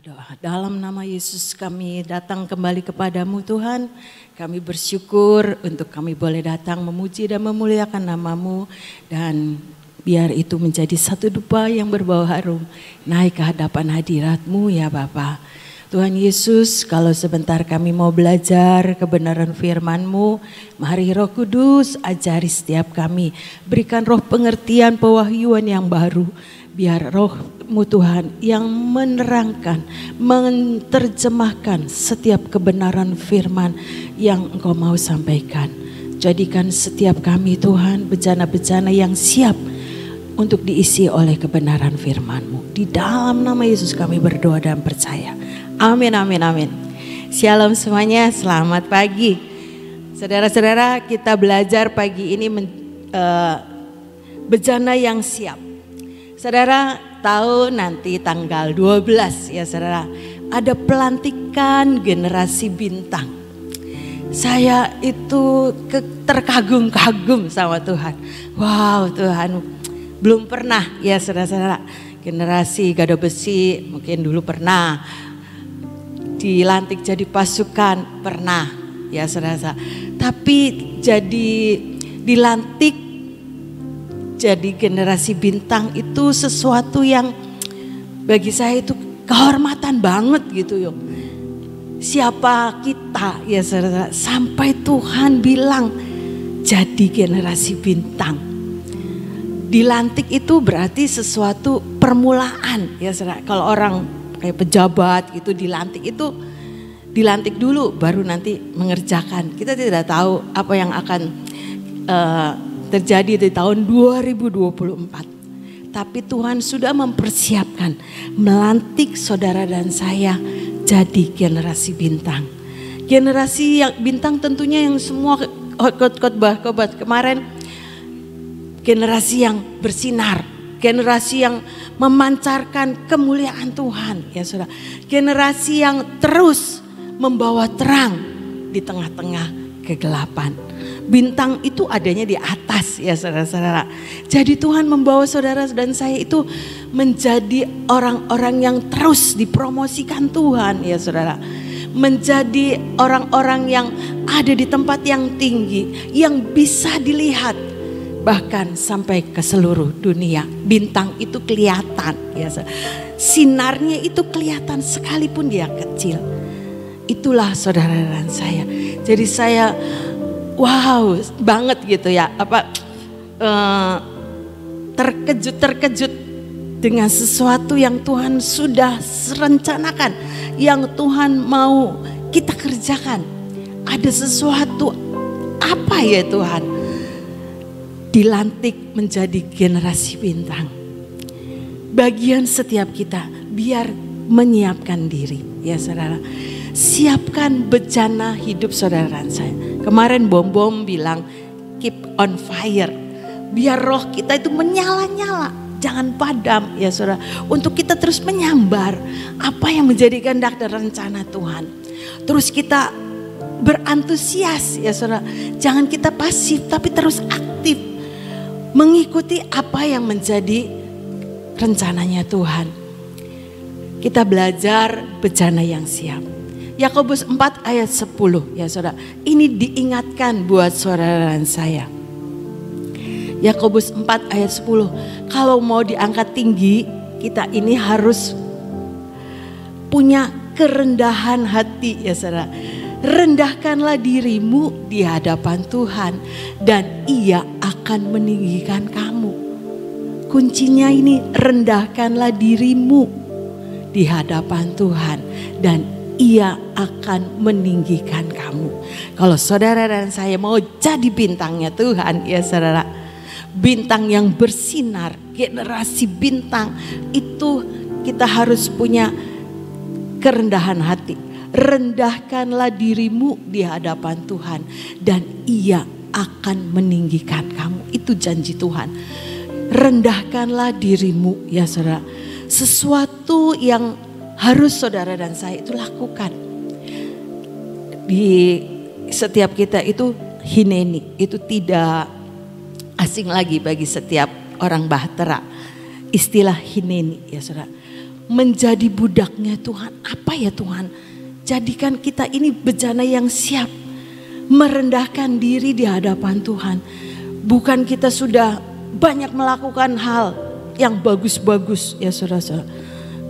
berdoa. Dalam nama Yesus kami datang kembali kepadamu Tuhan. Kami bersyukur untuk kami boleh datang memuji dan memuliakan namamu. Dan biar itu menjadi satu dupa yang berbau harum naik ke hadapan hadiratmu ya Bapa. Tuhan Yesus, kalau sebentar kami mau belajar kebenaran firman-Mu, mari Roh Kudus ajari setiap kami. Berikan roh pengertian pewahyuan yang baru. Biar roh-Mu Tuhan yang menerangkan, menerjemahkan setiap kebenaran firman yang Engkau mau sampaikan. Jadikan setiap kami Tuhan bejana-bejana yang siap untuk diisi oleh kebenaran firman-Mu. Di dalam nama Yesus kami berdoa dan percaya. Amin, amin, amin. Shalom semuanya, selamat pagi. Saudara-saudara, kita belajar pagi ini bejana yang siap. Saudara tahu nanti tanggal 12 ya saudara, ada pelantikan generasi bintang. Saya itu terkagum-kagum sama Tuhan. Wow, Tuhan, belum pernah ya saudara-saudara, generasi Gada Besi mungkin dulu pernah. Dilantik jadi pasukan pernah ya saudara. Tapi jadi dilantik jadi generasi bintang itu sesuatu yang bagi saya itu kehormatan banget gitu yuk. Siapa kita ya saudara sampai Tuhan bilang jadi generasi bintang. Dilantik itu berarti sesuatu permulaan ya saudara. Kalau orang kayak pejabat gitu dilantik itu dilantik dulu baru nanti mengerjakan. Kita tidak tahu apa yang akan terjadi di tahun 2024. Tapi Tuhan sudah mempersiapkan melantik saudara dan saya jadi generasi bintang. Generasi yang bintang tentunya yang semua khotbah kemarin, generasi yang bersinar, generasi yang memancarkan kemuliaan Tuhan ya saudara. Generasi yang terus membawa terang di tengah-tengah kegelapan. Bintang itu adanya di atas ya saudara-saudara. Jadi Tuhan membawa saudara dan saya itu menjadi orang-orang yang terus dipromosikan Tuhan ya saudara. Menjadi orang-orang yang ada di tempat yang tinggi, yang bisa dilihat bahkan sampai ke seluruh dunia. Bintang itu kelihatan ya saudara. Sinarnya itu kelihatan sekalipun dia kecil. Itulah saudara dan saya. Jadi saya wow banget gitu ya, terkejut dengan sesuatu yang Tuhan sudah rencanakan, yang Tuhan mau kita kerjakan. Ada sesuatu apa ya Tuhan? Dilantik menjadi generasi bintang. Bagian setiap kita biar menyiapkan diri ya saudara. Siapkan bejana hidup saudara dan saya. Kemarin Bom bilang keep on fire. Biar roh kita itu menyala-nyala. Jangan padam ya saudara. Untuk kita terus menyambar apa yang menjadi kehendak dan rencana Tuhan. Terus kita berantusias ya saudara. Jangan kita pasif tapi terus aktif. Mengikuti apa yang menjadi rencananya Tuhan. Kita belajar bejana yang siap. Yakobus 4 ayat 10 ya saudara. Ini diingatkan buat saudara dan saya. Yakobus 4 ayat 10. Kalau mau diangkat tinggi, kita ini harus punya kerendahan hati ya saudara. Rendahkanlah dirimu di hadapan Tuhan dan Ia akan meninggikan kamu. Kuncinya ini rendahkanlah dirimu di hadapan Tuhan dan Ia akan meninggikan kamu. Kalau saudara dan saya mau jadi bintangnya Tuhan ya saudara. Bintang yang bersinar, generasi bintang itu kita harus punya kerendahan hati. Rendahkanlah dirimu di hadapan Tuhan dan Ia akan meninggikan kamu. Itu janji Tuhan. Rendahkanlah dirimu ya saudara. Sesuatu yang harus saudara dan saya itu lakukan. Di setiap kita itu hineni, itu tidak asing lagi bagi setiap orang Bahtera. Istilah hineni ya saudara. menjadi budaknya Tuhan. Apa ya Tuhan? Jadikan kita ini bejana yang siap merendahkan diri di hadapan Tuhan. Bukan kita sudah banyak melakukan hal yang bagus-bagus ya saudara-saudara.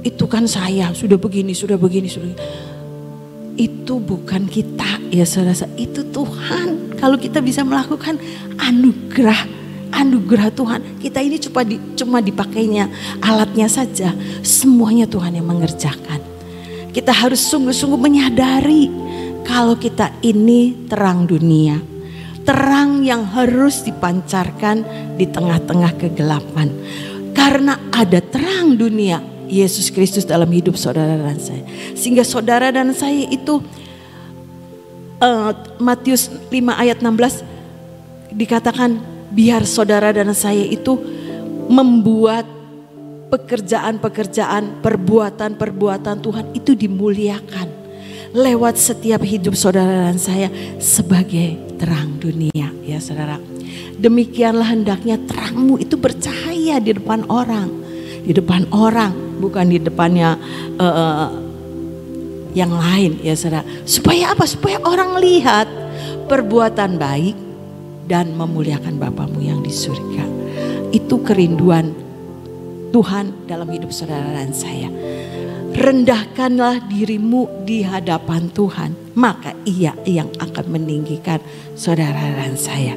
Itu kan saya sudah begini. Itu bukan kita ya saudara-saudara. Itu Tuhan. Kalau kita bisa melakukan anugerah Tuhan. Kita ini cuma dipakainya alatnya saja. Semuanya Tuhan yang mengerjakan. Kita harus sungguh-sungguh menyadari kalau kita ini terang dunia. Terang yang harus dipancarkan di tengah-tengah kegelapan. Karena ada terang dunia, Yesus Kristus dalam hidup saudara dan saya. Sehingga saudara dan saya itu Matius 5 ayat 16 dikatakan biar saudara dan saya itu membuat pekerjaan-pekerjaan, perbuatan-perbuatan Tuhan itu dimuliakan lewat setiap hidup saudara dan saya sebagai terang dunia ya saudara. Demikianlah hendaknya terangmu itu bercahaya di depan orang. Di depan orang, bukan di depannya yang lain ya saudara. Supaya apa? Supaya orang lihat perbuatan baik dan memuliakan Bapamu yang di surga. Itu kerinduan Tuhan dalam hidup saudara dan saya. Rendahkanlah dirimu di hadapan Tuhan, maka Ia yang akan meninggikan saudara dan saya.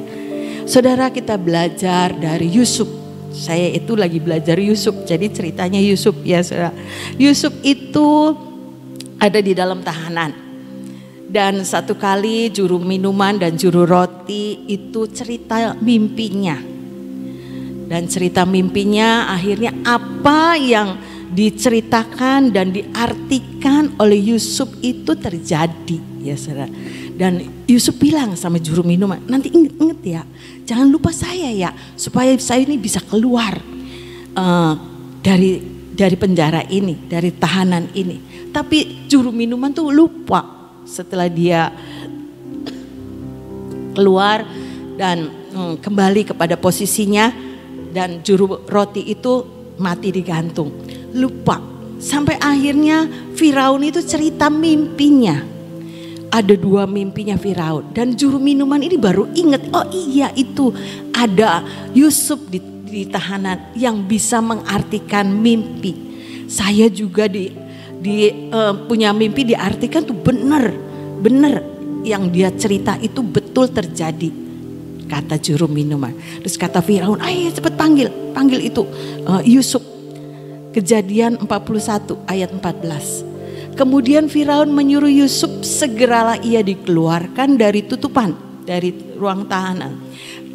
Saudara, kita belajar dari Yusuf. Saya itu lagi belajar Yusuf, jadi ceritanya Yusuf ya saudara. Yusuf itu ada di dalam tahanan. Dan satu kali juru minuman dan juru roti itu cerita mimpinya. Dan cerita mimpinya akhirnya apa yang diceritakan dan diartikan oleh Yusuf itu terjadi ya saudara. Dan Yusuf bilang sama juru minuman, nanti inget ya, jangan lupa saya ya, supaya saya ini bisa keluar dari penjara ini, dari tahanan ini. Tapi juru minuman tuh lupa setelah dia keluar dan kembali kepada posisinya. Dan juru roti itu mati digantung. Lupa. Sampai akhirnya Firaun itu cerita mimpinya. Ada 2 mimpinya Firaun. Dan juru minuman ini baru ingat. Oh iya itu ada Yusuf di tahanan yang bisa mengartikan mimpi. Saya juga punya mimpi diartikan tuh benar. Yang dia cerita itu betul terjadi. Kata juru minuman. Terus kata Firaun, ayo cepat panggil itu Yusuf. Kejadian 41 ayat 14. Kemudian Firaun menyuruh Yusuf, segeralah ia dikeluarkan dari tutupan, dari ruang tahanan.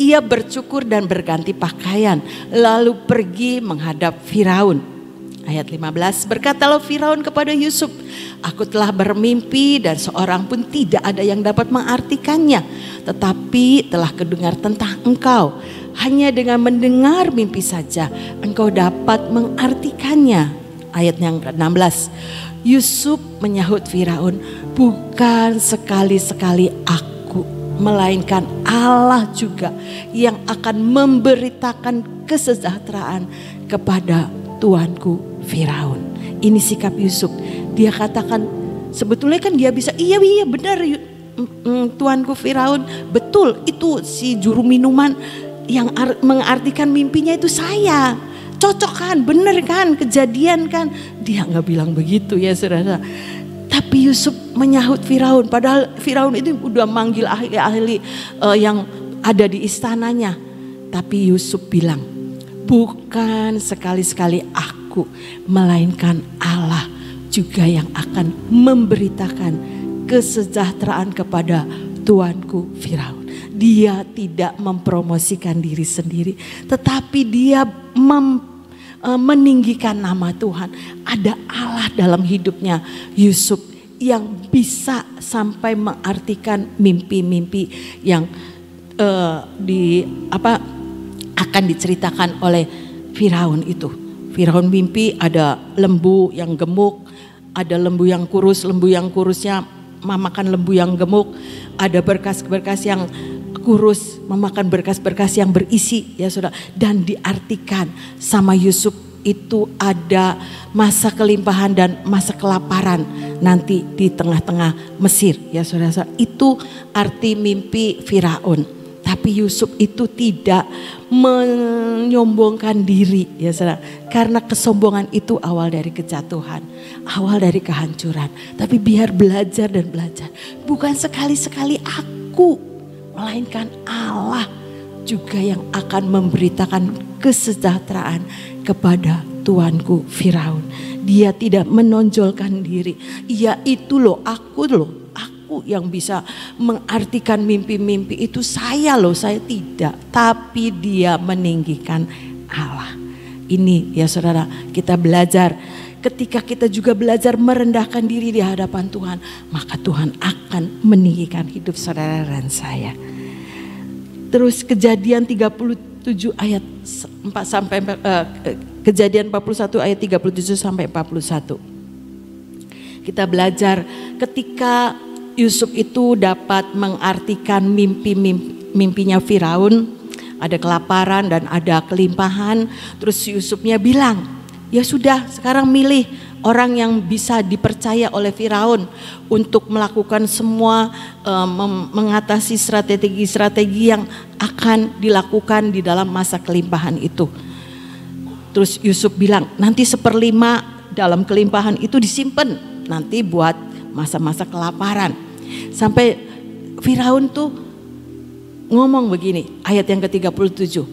Ia bercukur dan berganti pakaian, lalu pergi menghadap Firaun. Ayat 15, berkatalah Firaun kepada Yusuf, aku telah bermimpi dan seorang pun tidak ada yang dapat mengartikannya. Tetapi telah kedengar tentang engkau. Hanya dengan mendengar mimpi saja engkau dapat mengartikannya. Ayat yang ke-16, Yusuf menyahut Firaun, bukan sekali-sekali aku, melainkan Allah juga yang akan memberitakan kesejahteraan kepada tuanku Firaun. Ini sikap Yusuf. Dia katakan sebetulnya kan dia bisa iya benar tuanku Firaun, betul itu si juru minuman yang mengartikan mimpinya itu saya. Cocok kan, bener kan, kejadian kan. Dia nggak bilang begitu ya saudara. Tapi Yusuf menyahut Firaun, padahal Firaun itu udah manggil ahli-ahli yang ada di istananya. Tapi Yusuf bilang, bukan sekali-sekali aku, melainkan Allah juga yang akan memberitakan kesejahteraan kepada tuanku Firaun. Dia tidak mempromosikan diri sendiri, tetapi dia meninggikan nama Tuhan. Ada Allah dalam hidupnya Yusuf yang bisa sampai mengartikan mimpi-mimpi yang akan diceritakan oleh Firaun itu. Firaun mimpi ada lembu yang gemuk, ada lembu yang kurus, lembu yang kurusnya memakan lembu yang gemuk, ada berkas-berkas yang kurus memakan berkas-berkas yang berisi ya saudara. Dan diartikan sama Yusuf itu ada masa kelimpahan dan masa kelaparan nanti di tengah-tengah Mesir. Ya saudara, itu arti mimpi Firaun. Tapi Yusuf itu tidak menyombongkan diri, ya saudara. Karena kesombongan itu awal dari kejatuhan, awal dari kehancuran. Tapi biar belajar dan belajar. Bukan sekali-sekali aku, melainkan Allah juga yang akan memberitakan kesejahteraan kepada tuanku Firaun. Dia tidak menonjolkan diri. Ia itu loh, aku yang bisa mengartikan mimpi-mimpi itu, saya tidak. Tapi dia meninggikan Allah. Ini ya saudara, kita belajar. Ketika kita juga belajar merendahkan diri di hadapan Tuhan, maka Tuhan akan meninggikan hidup saudara dan saya. Terus Kejadian 37 ayat 4 sampai Kejadian 41 ayat 37 sampai 41. Kita belajar ketika Yusuf itu dapat mengartikan mimpinya Firaun, ada kelaparan dan ada kelimpahan. Terus Yusufnya bilang, ya sudah, sekarang milih orang yang bisa dipercaya oleh Firaun untuk melakukan semua mengatasi strategi-strategi yang akan dilakukan di dalam masa kelimpahan itu. Terus Yusuf bilang, nanti 1/5 dalam kelimpahan itu disimpan nanti buat masa-masa kelaparan. Sampai Firaun tuh ngomong begini, ayat yang ke-37.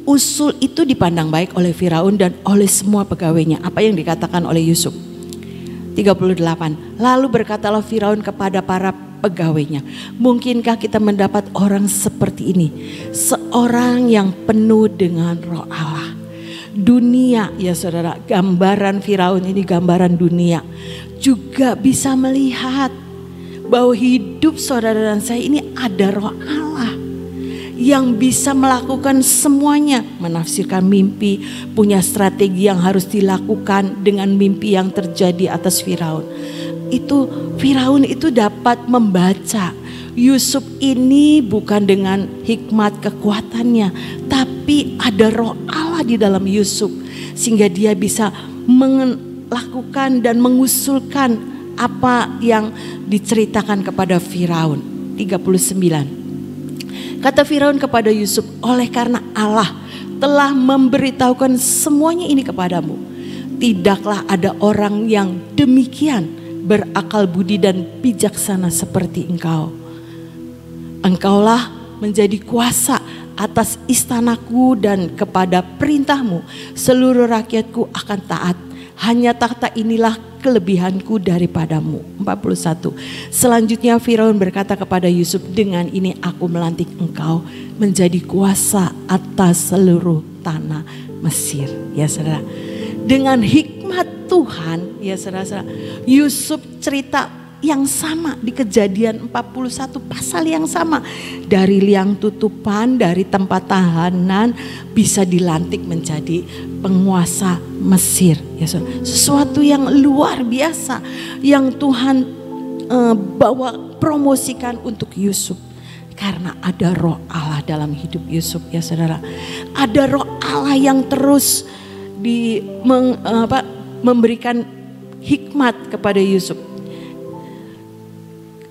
Usul itu dipandang baik oleh Firaun dan oleh semua pegawainya. Apa yang dikatakan oleh Yusuf? 38. Lalu berkatalah Firaun kepada para pegawainya, mungkinkah kita mendapat orang seperti ini? Seorang yang penuh dengan roh Allah. Dunia, ya saudara, gambaran Firaun ini gambaran dunia. Juga bisa melihat bahwa hidup saudara dan saya ini ada roh Allah yang bisa melakukan semuanya, menafsirkan mimpi, punya strategi yang harus dilakukan dengan mimpi yang terjadi atas Firaun. Itu Firaun itu dapat membaca Yusuf ini bukan dengan hikmat kekuatannya, tapi ada roh Allah di dalam Yusuf sehingga dia bisa melakukan dan mengusulkan apa yang diceritakan kepada Firaun. 39. Kata Firaun kepada Yusuf, oleh karena Allah telah memberitahukan semuanya ini kepadamu, tidaklah ada orang yang demikian berakal budi dan bijaksana seperti engkau. Engkaulah menjadi kuasa atas istanaku dan kepada perintahmu seluruh rakyatku akan taat. Hanya takhta inilah kelebihanku daripadamu. 41. Selanjutnya Firaun berkata kepada Yusuf, dengan ini aku melantik engkau menjadi kuasa atas seluruh tanah Mesir. Ya saudara, dengan hikmat Tuhan, ya saudara, Yusuf cerita yang sama di Kejadian 41, pasal yang sama. Dari liang tutupan, dari tempat tahanan bisa dilantik menjadi penguasa Mesir. Ya, sesuatu yang luar biasa yang Tuhan bawa promosikan untuk Yusuf. Karena ada roh Allah dalam hidup Yusuf, ya saudara. Ada roh Allah yang terus memberikan hikmat kepada Yusuf.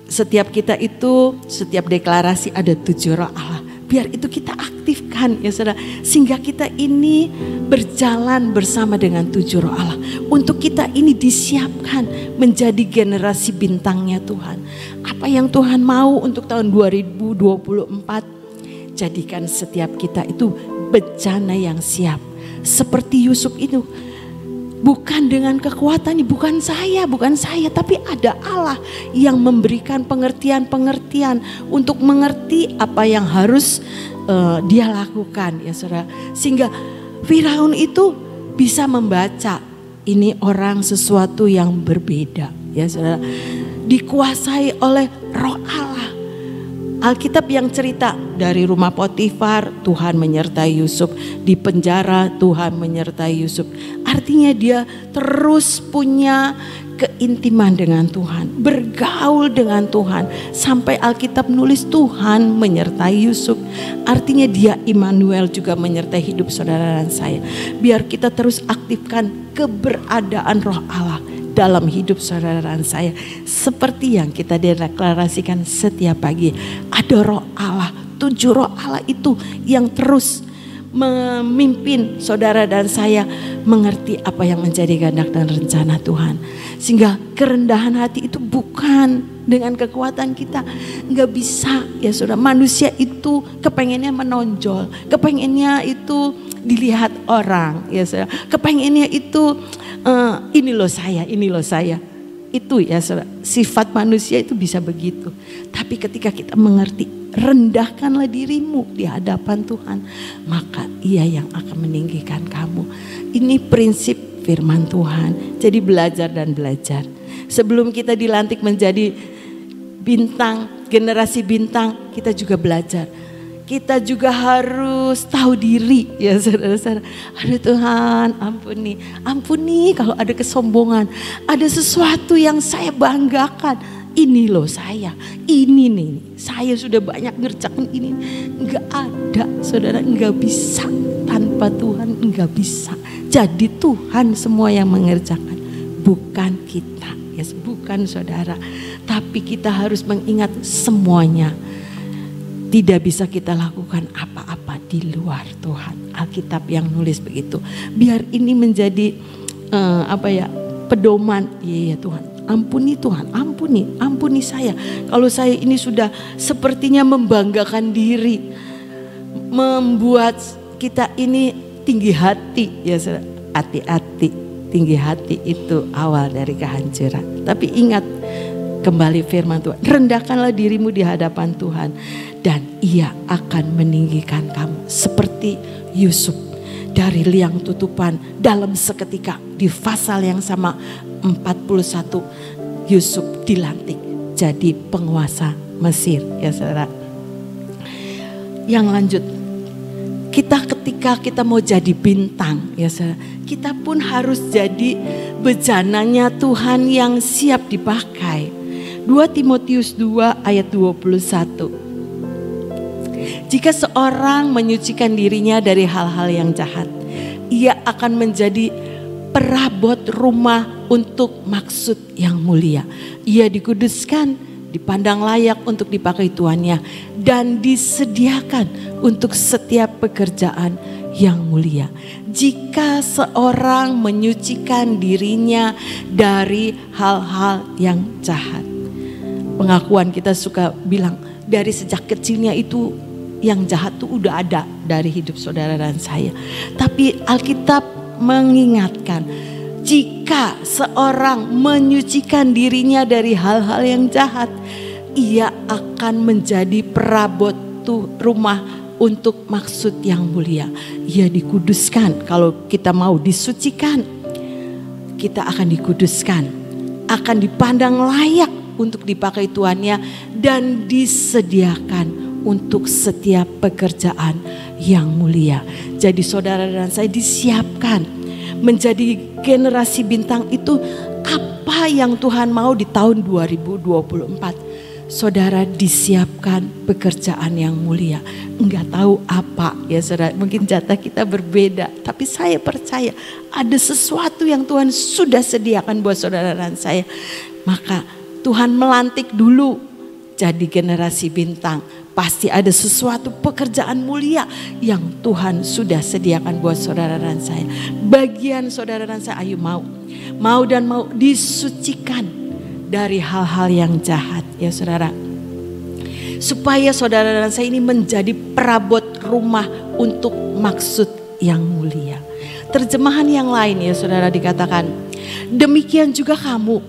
Setiap kita itu, setiap deklarasi ada 7 roh Allah. Biar itu kita aktifkan, ya saudara. Sehingga kita ini berjalan bersama dengan 7 roh Allah. Untuk kita ini disiapkan menjadi generasi bintangnya Tuhan. Apa yang Tuhan mau untuk tahun 2024. Jadikan setiap kita itu bejana yang siap. Seperti Yusuf itu. Bukan dengan kekuatannya, bukan saya, tapi ada Allah yang memberikan pengertian-pengertian untuk mengerti apa yang harus dia lakukan, ya saudara. Sehingga Firaun itu bisa membaca ini orang sesuatu yang berbeda, ya saudara. Dikuasai oleh roh Allah. Alkitab yang cerita dari rumah Potifar, Tuhan menyertai Yusuf. Di penjara, Tuhan menyertai Yusuf. Artinya dia terus punya keintiman dengan Tuhan, bergaul dengan Tuhan. Sampai Alkitab nulis Tuhan menyertai Yusuf. Artinya dia Immanuel juga menyertai hidup saudara dan saya. Biar kita terus aktifkan keberadaan Roh Allah dalam hidup saudara dan saya. Seperti yang kita deklarasikan setiap pagi. Ada Roh Allah, 7 Roh Allah itu yang terus memimpin saudara dan saya mengerti apa yang menjadi kehendak dan rencana Tuhan. Sehingga kerendahan hati itu bukan dengan kekuatan kita. Nggak bisa ya saudara. Manusia itu kepengennya menonjol, kepengennya itu dilihat orang ya saudara. Kepengennya itu ini loh saya, ini loh saya. Itu ya saudara, sifat manusia itu bisa begitu. Tapi ketika kita mengerti, rendahkanlah dirimu di hadapan Tuhan, maka Ia yang akan meninggikan kamu. Ini prinsip firman Tuhan. Jadi belajar dan belajar. Sebelum kita dilantik menjadi bintang, generasi bintang, kita juga belajar. Kita juga harus tahu diri ya saudara-saudara. Aduh Tuhan, ampuni kalau ada kesombongan. Ada sesuatu yang saya banggakan. Ini loh saya, ini nih, saya sudah banyak ngerjakan ini. Enggak ada saudara, enggak bisa. Tanpa Tuhan enggak bisa. Jadi Tuhan semua yang mengerjakan, bukan kita, ya, bukan saudara. Tapi kita harus mengingat semuanya. Tidak bisa kita lakukan apa-apa di luar Tuhan. Alkitab yang nulis begitu. Biar ini menjadi pedoman. Iya Tuhan, ampuni Tuhan, ampuni saya. Kalau saya ini sudah sepertinya membanggakan diri, membuat kita ini tinggi hati. Ya hati-hati, tinggi hati itu awal dari kehancuran. Tapi ingat kembali firman Tuhan, rendahkanlah dirimu di hadapan Tuhan. Dan Ia akan meninggikan kamu. Seperti Yusuf dari liang tutupan dalam seketika di pasal yang sama 41 Yusuf dilantik jadi penguasa Mesir ya saudara. Yang lanjut, ketika kita mau jadi bintang ya saudara, kita pun harus jadi bejananya Tuhan yang siap dipakai. 2 Timotius 2 ayat 21. Jika seorang menyucikan dirinya dari hal-hal yang jahat, ia akan menjadi perabot rumah untuk maksud yang mulia. Ia dikuduskan, dipandang layak untuk dipakai tuannya, dan disediakan untuk setiap pekerjaan yang mulia. Jika seorang menyucikan dirinya dari hal-hal yang jahat. Pengakuan kita suka bilang, dari sejak kecilnya itu yang jahat tuh udah ada dari hidup saudara dan saya. Tapi Alkitab mengingatkan, jika seorang menyucikan dirinya dari hal-hal yang jahat, ia akan menjadi perabot rumah untuk maksud yang mulia. Ia dikuduskan. Kalau kita mau disucikan, kita akan dikuduskan, akan dipandang layak untuk dipakai tuannya, dan disediakan untuk setiap pekerjaan yang mulia. Jadi saudara dan saya disiapkan menjadi generasi bintang itu. Apa yang Tuhan mau di tahun 2024? Saudara disiapkan pekerjaan yang mulia. Enggak tahu apa ya saudara, mungkin jatah kita berbeda. Tapi saya percaya ada sesuatu yang Tuhan sudah sediakan buat saudara dan saya. Maka Tuhan melantik dulu jadi generasi bintang. Pasti ada sesuatu pekerjaan mulia yang Tuhan sudah sediakan buat saudara dan saya. Bagian saudara dan saya, ayo mau dan mau disucikan dari hal-hal yang jahat ya saudara. Supaya saudara dan saya ini menjadi perabot rumah untuk maksud yang mulia. Terjemahan yang lain ya saudara dikatakan, demikian juga kamu,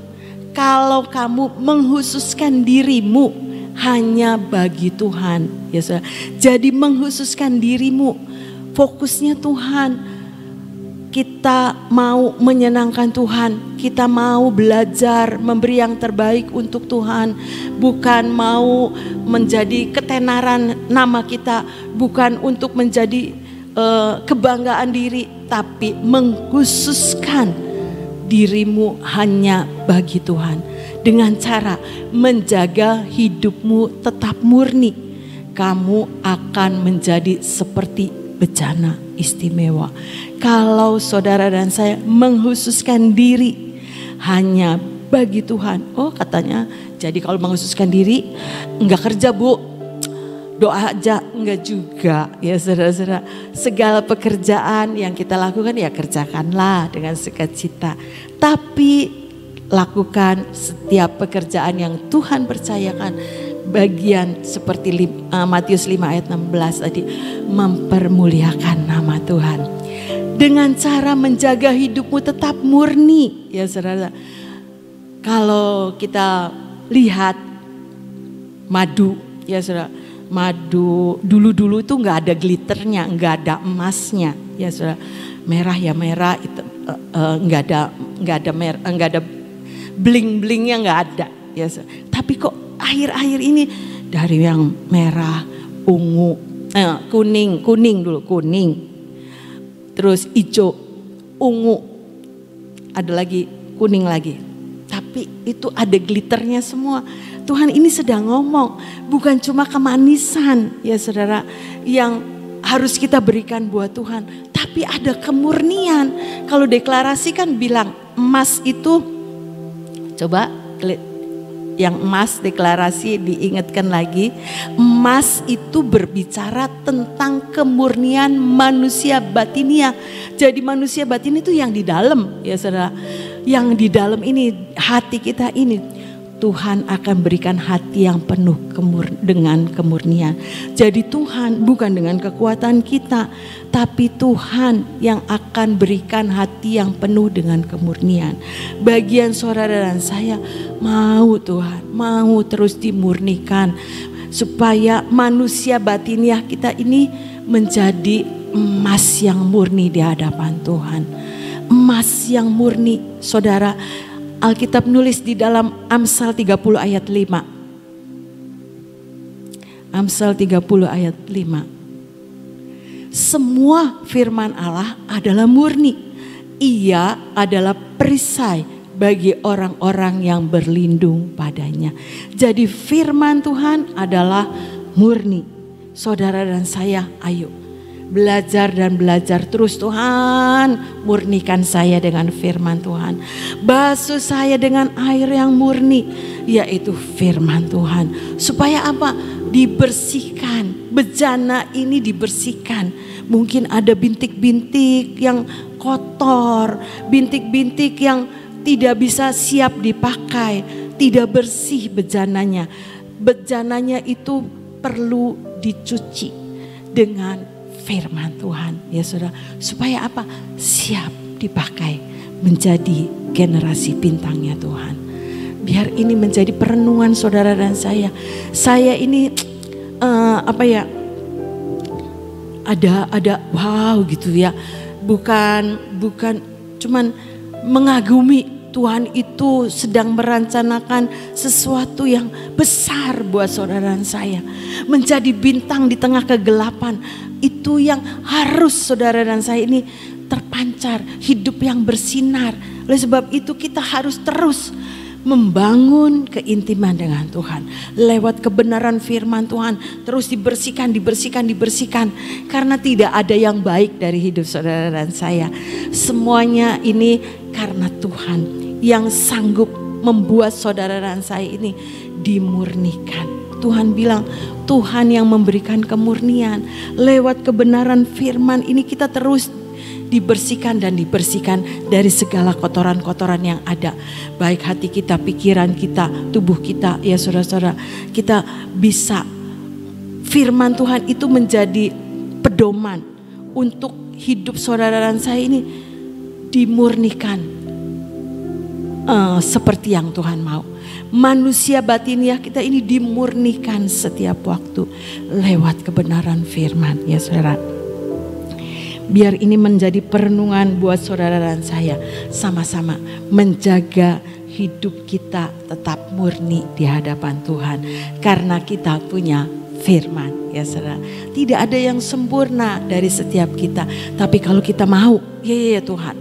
kalau kamu menghususkan dirimu hanya bagi Tuhan ya saudara. Jadi menghususkan dirimu, fokusnya Tuhan. kita mau menyenangkan Tuhan, kita mau belajar memberi yang terbaik untuk Tuhan, bukan mau menjadi ketenaran nama kita, bukan untuk menjadi kebanggaan diri, tapi mengkhususkan dirimu hanya bagi Tuhan dengan cara menjaga hidupmu tetap murni. Kamu akan menjadi seperti bejana istimewa. Kalau saudara dan saya mengkhususkan diri hanya bagi Tuhan. Oh katanya, jadi kalau mengkhususkan diri enggak kerja bu, doa aja. Enggak juga ya saudara-saudara. Segala pekerjaan yang kita lakukan ya kerjakanlah dengan sukacita. Tapi lakukan setiap pekerjaan yang Tuhan percayakan. Bagian seperti Matius 5 ayat 16 tadi, mempermuliakan nama Tuhan dengan cara menjaga hidupmu tetap murni ya saudara. Kalau kita lihat madu ya saudara, madu dulu itu nggak ada glitternya, nggak ada emasnya ya saudara, merah ya merah, itu nggak ada bling-blingnya, nggak ada ya saudara. Tapi kok akhir-akhir ini dari yang merah, ungu, kuning dulu, kuning, terus hijau, ungu, ada lagi kuning lagi. Tapi itu ada glitternya semua. Tuhan ini sedang ngomong, bukan cuma kemanisan ya saudara yang harus kita berikan buat Tuhan, tapi ada kemurnian. Kalau deklarasi kan bilang emas itu, coba yang emas deklarasi diingatkan lagi, emas itu berbicara tentang kemurnian manusia batinia. Jadi manusia batin itu yang di dalam ya saudara, yang di dalam ini hati kita ini. Tuhan akan berikan hati yang penuh dengan kemurnian. Jadi Tuhan bukan dengan kekuatan kita, tapi Tuhan yang akan berikan hati yang penuh dengan kemurnian. Bagian saudara dan saya mau Tuhan, mau terus dimurnikan supaya manusia batiniah kita ini menjadi emas yang murni di hadapan Tuhan. Emas yang murni, saudara. Alkitab nulis di dalam Amsal 30 ayat 5. Amsal 30 ayat 5. Semua firman Allah adalah murni. Ia adalah perisai bagi orang-orang yang berlindung padanya. Jadi firman Tuhan adalah murni. Saudara dan saya, ayo belajar dan belajar terus. Tuhan, murnikan saya dengan firman Tuhan. Basuh saya dengan air yang murni, yaitu firman Tuhan. Supaya apa? Dibersihkan. Bejana ini dibersihkan. Mungkin ada bintik-bintik yang kotor, bintik-bintik yang tidak bisa siap dipakai, tidak bersih bejananya. Bejananya itu perlu dicuci dengan firman Tuhan ya saudara, supaya apa? Siap dipakai menjadi generasi bintangnya Tuhan. Biar ini menjadi perenungan saudara dan saya. Saya ini ada wow gitu ya. Bukan cuman mengagumi, Tuhan itu sedang merencanakan sesuatu yang besar buat saudara dan saya. Menjadi bintang di tengah kegelapan. Itu yang harus saudara dan saya ini terpancar, hidup yang bersinar. Oleh sebab itu kita harus terus membangun keintiman dengan Tuhan. Lewat kebenaran firman Tuhan terus dibersihkan. Karena tidak ada yang baik dari hidup saudara dan saya. Semuanya ini karena Tuhan yang sanggup membuat saudara dan saya ini dimurnikan. Tuhan bilang, Tuhan yang memberikan kemurnian. Lewat kebenaran firman ini kita terus dibersihkan dari segala kotoran-kotoran yang ada. Baik hati kita, pikiran kita, tubuh kita ya saudara-saudara. Kita bisa, firman Tuhan itu menjadi pedoman untuk hidup saudara dan saya ini dimurnikan seperti yang Tuhan mau. Manusia batiniah kita ini dimurnikan setiap waktu lewat kebenaran firman ya saudara. biar ini menjadi perenungan buat saudara dan saya. Sama-sama menjaga hidup kita tetap murni di hadapan Tuhan. Karena kita punya firman, ya saudara. Tidak ada yang sempurna dari setiap kita. Tapi kalau kita mau, ya Tuhan,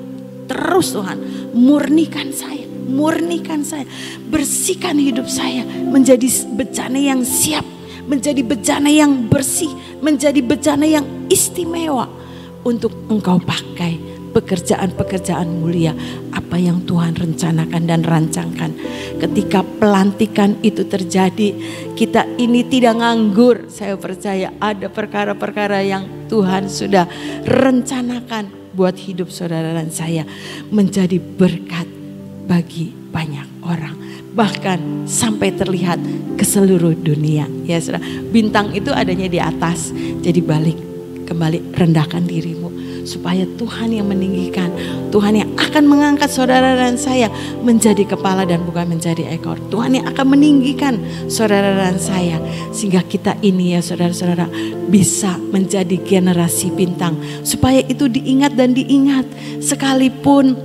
terus Tuhan, murnikan saya. Murnikan saya, bersihkan hidup saya menjadi bejana yang siap, menjadi bejana yang bersih, menjadi bejana yang istimewa untuk Engkau pakai pekerjaan-pekerjaan mulia apa yang Tuhan rencanakan dan rancangkan. Ketika pelantikan itu terjadi, kita ini tidak nganggur. Saya percaya ada perkara-perkara yang Tuhan sudah rencanakan buat hidup saudara dan saya menjadi berkat bagi banyak orang, bahkan sampai terlihat ke seluruh dunia. Ya saudara, bintang itu adanya di atas, jadi balik kembali, rendahkan dirimu supaya Tuhan yang meninggikan, Tuhan yang akan mengangkat saudara dan saya menjadi kepala dan bukan menjadi ekor. Tuhan yang akan meninggikan saudara dan saya sehingga kita ini ya saudara-saudara bisa menjadi generasi bintang, supaya itu diingat dan diingat sekalipun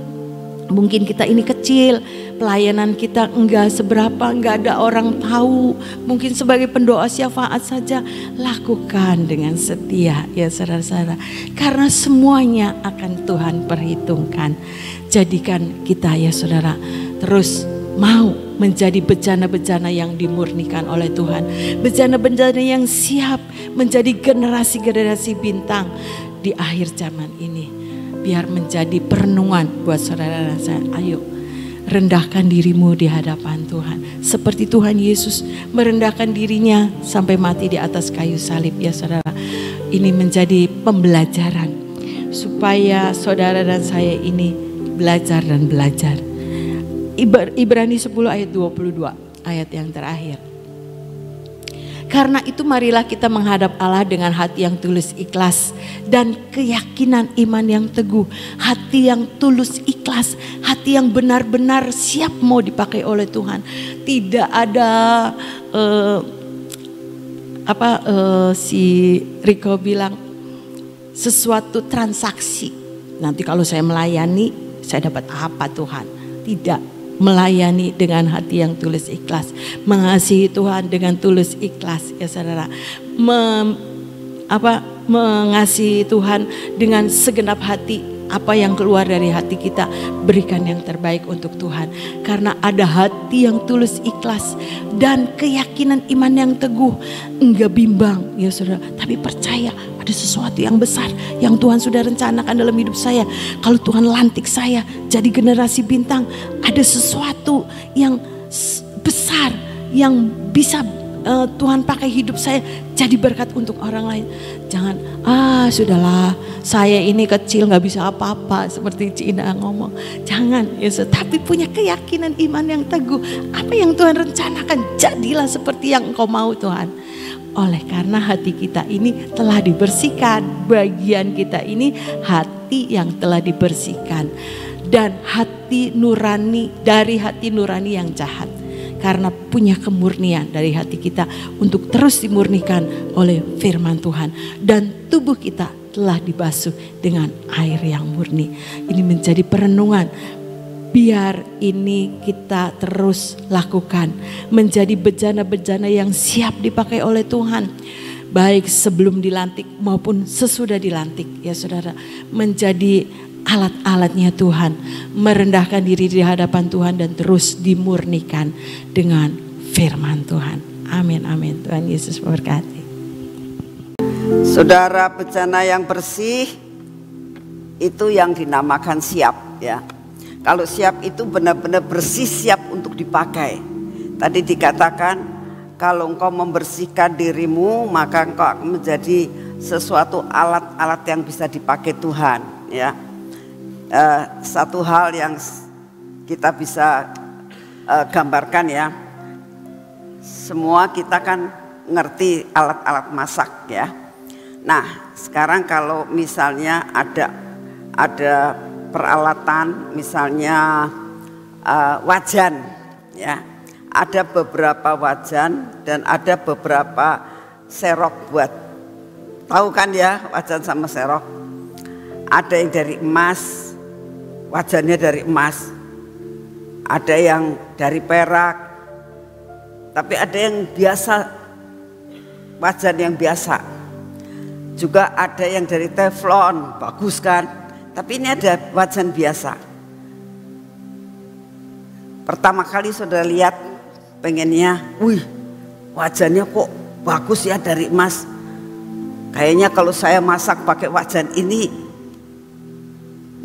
mungkin kita ini kecil, pelayanan kita enggak seberapa, enggak ada orang tahu. Mungkin sebagai pendoa syafaat saja, lakukan dengan setia ya saudara-saudara. Karena semuanya akan Tuhan perhitungkan. Jadikan kita ya saudara terus mau menjadi bejana-bejana yang dimurnikan oleh Tuhan. Bejana-bejana yang siap menjadi generasi-generasi bintang di akhir zaman ini. Biar menjadi perenungan buat saudara dan saya. Ayo rendahkan dirimu di hadapan Tuhan. Seperti Tuhan Yesus merendahkan dirinya sampai mati di atas kayu salib ya saudara. Ini menjadi pembelajaran supaya saudara dan saya ini belajar dan belajar. Ibrani 10 ayat 22 ayat yang terakhir. Karena itu marilah kita menghadap Allah dengan hati yang tulus ikhlas dan keyakinan iman yang teguh. Hati yang tulus ikhlas, hati yang benar-benar siap mau dipakai oleh Tuhan. Tidak ada si Riko bilang sesuatu transaksi. Nanti kalau saya melayani saya dapat apa Tuhan? Tidak. Melayani dengan hati yang tulus ikhlas, mengasihi Tuhan dengan tulus ikhlas ya saudara, mengasihi Tuhan dengan segenap hati. Apa yang keluar dari hati kita berikan yang terbaik untuk Tuhan. Karena ada hati yang tulus ikhlas dan keyakinan iman yang teguh. Enggak bimbang ya saudara, tapi percaya ada sesuatu yang besar yang Tuhan sudah rencanakan dalam hidup saya. Kalau Tuhan lantik saya jadi generasi bintang, ada sesuatu yang besar yang bisa Tuhan pakai hidup saya jadi berkat untuk orang lain. Jangan sudahlah saya ini kecil nggak bisa apa-apa seperti Cina ngomong. Jangan Yesus, tapi punya keyakinan iman yang teguh. Apa yang Tuhan rencanakan jadilah seperti yang Engkau mau Tuhan. Oleh karena hati kita ini telah dibersihkan, bagian kita ini hati yang telah dibersihkan dan hati nurani, dari hati nurani yang jahat. Karena punya kemurnian dari hati kita untuk terus dimurnikan oleh firman Tuhan. Dan tubuh kita telah dibasuh dengan air yang murni. Ini menjadi perenungan. Biar ini kita terus lakukan. Menjadi bejana-bejana yang siap dipakai oleh Tuhan. Baik sebelum dilantik maupun sesudah dilantik ya saudara. Menjadi alat-alatnya Tuhan, merendahkan diri di hadapan Tuhan dan terus dimurnikan dengan firman Tuhan. Amin, amin. Tuhan Yesus memberkati. Saudara, bejana yang bersih itu yang dinamakan siap ya. Kalau siap itu benar-benar bersih, siap untuk dipakai. Tadi dikatakan kalau engkau membersihkan dirimu maka engkau akan menjadi sesuatu alat-alat yang bisa dipakai Tuhan ya. Satu hal yang kita bisa gambarkan ya, semua kita kan ngerti alat-alat masak ya. Nah sekarang kalau misalnya ada peralatan misalnya wajan ya, ada beberapa wajan dan ada beberapa serok buat, tahu kan ya wajan sama serok. Ada yang dari emas, wajannya dari emas. Ada yang dari perak. Tapi ada yang biasa, wajan yang biasa. Juga ada yang dari teflon, bagus kan? Tapi ini ada wajan biasa. Pertama kali saudara lihat, pengennya, wih, wajannya kok bagus ya dari emas. Kayaknya kalau saya masak pakai wajan ini,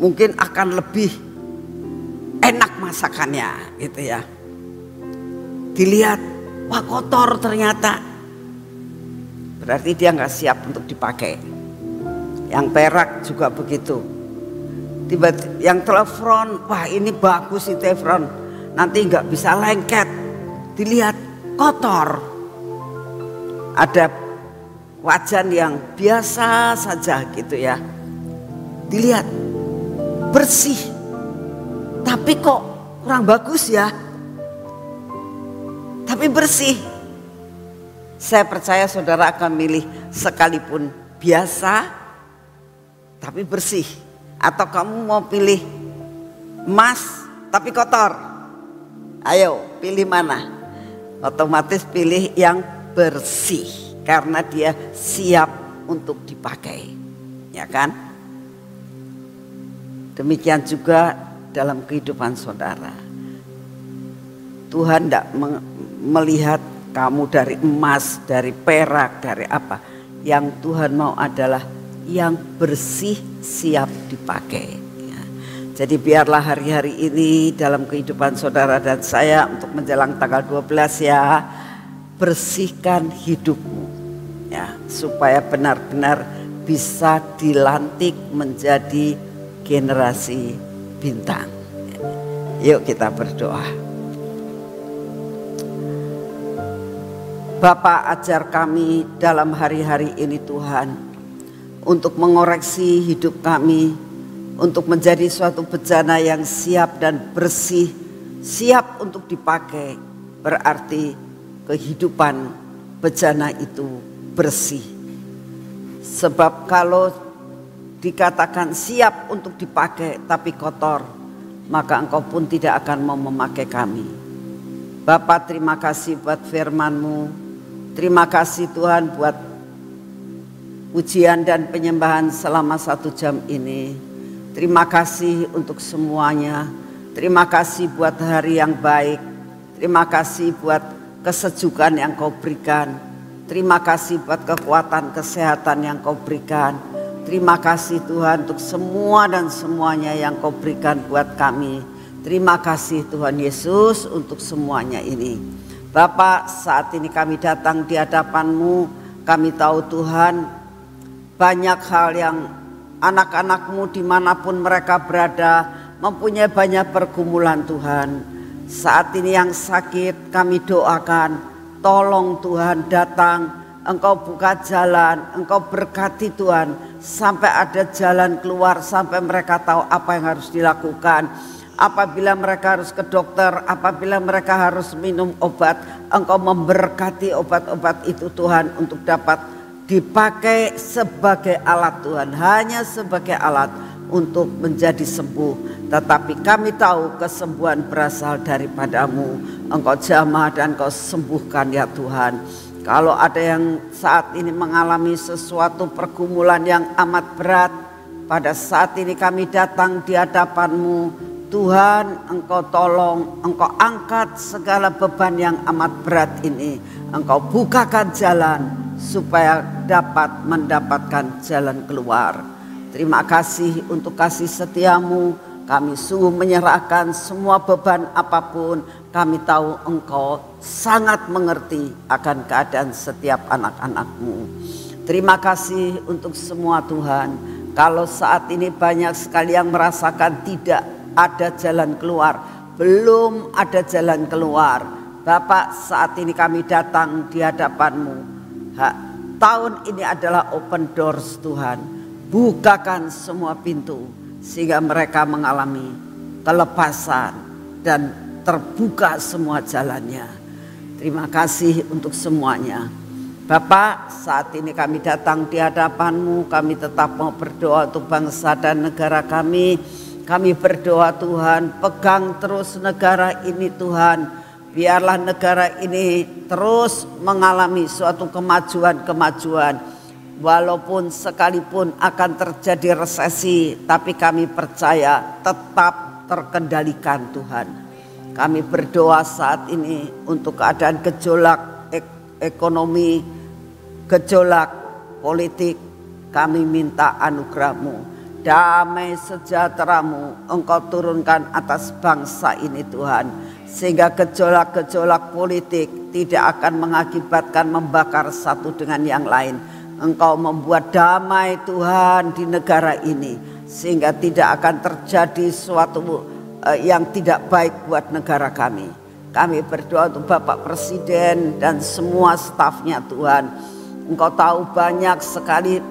mungkin akan lebih enak masakannya, gitu ya. Dilihat, wah kotor ternyata. Berarti dia nggak siap untuk dipakai. Yang perak juga begitu. Tiba-tiba yang teflon, wah ini bagus sih teflon. Nanti nggak bisa lengket. Dilihat kotor. Ada wajan yang biasa saja gitu ya. Dilihat bersih. Tapi kok kurang bagus ya. Tapi bersih. Saya percaya saudara akan milih sekalipun biasa tapi bersih. Atau kamu mau pilih emas tapi kotor. Ayo pilih mana? Otomatis pilih yang bersih. Karena dia siap untuk dipakai. Ya kan? Demikian juga dalam kehidupan saudara. Tuhan tidak melihat kamu dari emas, dari perak, dari apa. Yang Tuhan mau adalah yang bersih, siap dipakai. Ya. Jadi biarlah hari-hari ini dalam kehidupan saudara dan saya untuk menjelang tanggal 12 ya, bersihkan hidupmu. Ya, supaya benar-benar bisa dilantik menjadi generasi bintang. Yuk kita berdoa. Bapa, ajar kami dalam hari-hari ini Tuhan, untuk mengoreksi hidup kami, untuk menjadi suatu bejana yang siap dan bersih, siap untuk dipakai. Berarti kehidupan bejana itu bersih. Sebab kalau dikatakan siap untuk dipakai tapi kotor, maka engkau pun tidak akan mau memakai kami. Bapa, terima kasih buat firman-Mu. Terima kasih Tuhan buat pujian dan penyembahan selama 1 jam ini. Terima kasih untuk semuanya. Terima kasih buat hari yang baik. Terima kasih buat kesejukan yang Kau berikan. Terima kasih buat kekuatan kesehatan yang Kau berikan. Terima kasih Tuhan untuk semua dan semuanya yang Kau berikan buat kami. Terima kasih Tuhan Yesus untuk semuanya ini. Bapa, saat ini kami datang di hadapan-Mu. Kami tahu Tuhan, banyak hal yang anak-anak-Mu dimanapun mereka berada mempunyai banyak pergumulan Tuhan. Saat ini yang sakit kami doakan, tolong Tuhan datang, Engkau buka jalan, Engkau berkati Tuhan, sampai ada jalan keluar, sampai mereka tahu apa yang harus dilakukan. Apabila mereka harus ke dokter, apabila mereka harus minum obat, Engkau memberkati obat-obat itu Tuhan untuk dapat dipakai sebagai alat Tuhan. Hanya sebagai alat untuk menjadi sembuh. Tetapi kami tahu kesembuhan berasal daripada-Mu. Engkau jamah dan Engkau sembuhkan ya Tuhan. Kalau ada yang saat ini mengalami sesuatu pergumulan yang amat berat, pada saat ini kami datang di hadapan-Mu. Tuhan, Engkau tolong, Engkau angkat segala beban yang amat berat ini. Engkau bukakan jalan supaya dapat mendapatkan jalan keluar. Terima kasih untuk kasih setiamu. Kami sungguh menyerahkan semua beban apapun. Kami tahu Engkau sangat mengerti akan keadaan setiap anak-anak-Mu. Terima kasih untuk semua Tuhan. Kalau saat ini banyak sekali yang merasakan tidak ada jalan keluar, belum ada jalan keluar. Bapak, saat ini kami datang di hadapan-Mu. Tahun ini adalah open doors Tuhan. Bukakan semua pintu sehingga mereka mengalami kelepasan dan terbuka semua jalannya. Terima kasih untuk semuanya. Bapak, saat ini kami datang di hadapan-Mu, kami tetap mau berdoa untuk bangsa dan negara kami. Kami berdoa Tuhan, pegang terus negara ini Tuhan. Biarlah negara ini terus mengalami suatu kemajuan-kemajuan. Walaupun sekalipun akan terjadi resesi, tapi kami percaya tetap terkendalikan Tuhan. Kami berdoa saat ini untuk keadaan gejolak ekonomi, gejolak politik. Kami minta anugerah-Mu, damai sejahtera-Mu Engkau turunkan atas bangsa ini Tuhan. Sehingga gejolak-gejolak politik tidak akan mengakibatkan membakar satu dengan yang lain. Engkau membuat damai Tuhan di negara ini, sehingga tidak akan terjadi suatu yang tidak baik buat negara kami. Kami berdoa untuk Bapak Presiden dan semua stafnya Tuhan. Engkau tahu banyak sekali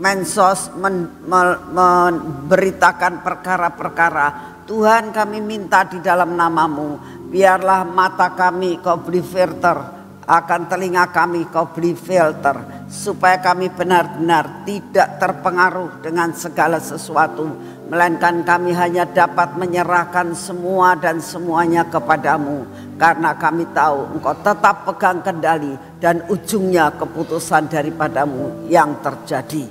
mensos memberitakan perkara-perkara. Tuhan, kami minta di dalam nama-Mu, biarlah mata kami Kau beri filter, akan telinga kami Kau beri filter, supaya kami benar-benar tidak terpengaruh dengan segala sesuatu, melainkan kami hanya dapat menyerahkan semua dan semuanya kepadamu, karena kami tahu Engkau tetap pegang kendali dan ujungnya keputusan daripadamu yang terjadi.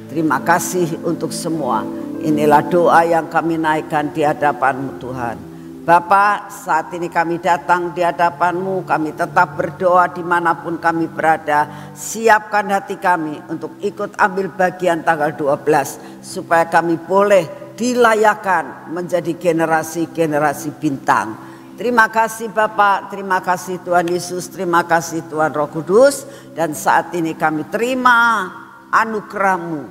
Terima kasih untuk semua. Inilah doa yang kami naikkan di hadapan-Mu Tuhan. Bapa, saat ini kami datang di hadapan-Mu, kami tetap berdoa dimanapun kami berada. Siapkan hati kami untuk ikut ambil bagian tanggal 12, supaya kami boleh dilayakan menjadi generasi-generasi bintang. Terima kasih Bapak, terima kasih Tuhan Yesus, terima kasih Tuhan Roh Kudus. Dan saat ini kami terima anugerah-Mu,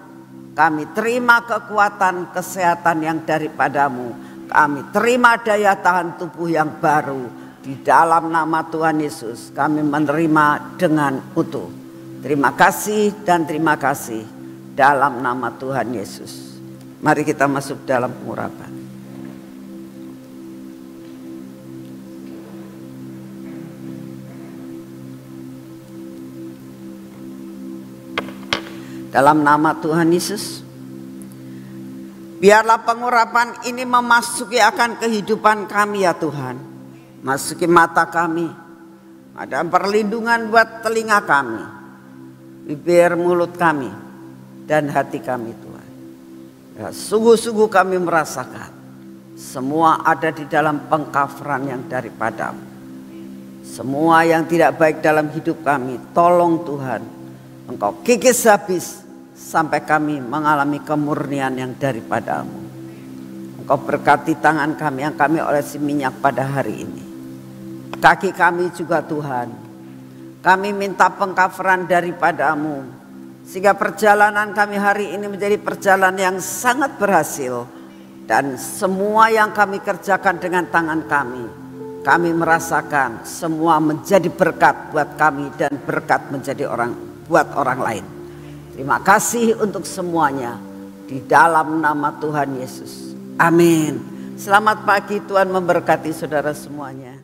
kami terima kekuatan kesehatan yang daripadamu, kami terima daya tahan tubuh yang baru. Di dalam nama Tuhan Yesus kami menerima dengan utuh. Terima kasih dan terima kasih dalam nama Tuhan Yesus. Mari kita masuk dalam pengurapan. Dalam nama Tuhan Yesus, biarlah pengurapan ini memasuki akan kehidupan kami ya Tuhan. Masuki mata kami, ada perlindungan buat telinga kami, bibir mulut kami, dan hati kami Tuhan. Ya, sungguh-sungguh kami merasakan semua ada di dalam pengkafaran yang daripadamu. Semua yang tidak baik dalam hidup kami, tolong Tuhan, Engkau kikis habis sampai kami mengalami kemurnian yang daripadamu. Engkau berkati tangan kami yang kami olesi minyak pada hari ini. Kaki kami juga Tuhan, kami minta pengkafaran daripadamu, sehingga perjalanan kami hari ini menjadi perjalanan yang sangat berhasil. Dan semua yang kami kerjakan dengan tangan kami merasakan semua menjadi berkat buat kami dan berkat menjadi buat orang lain. Terima kasih untuk semuanya di dalam nama Tuhan Yesus. Amin. Selamat pagi, Tuhan memberkati saudara semuanya.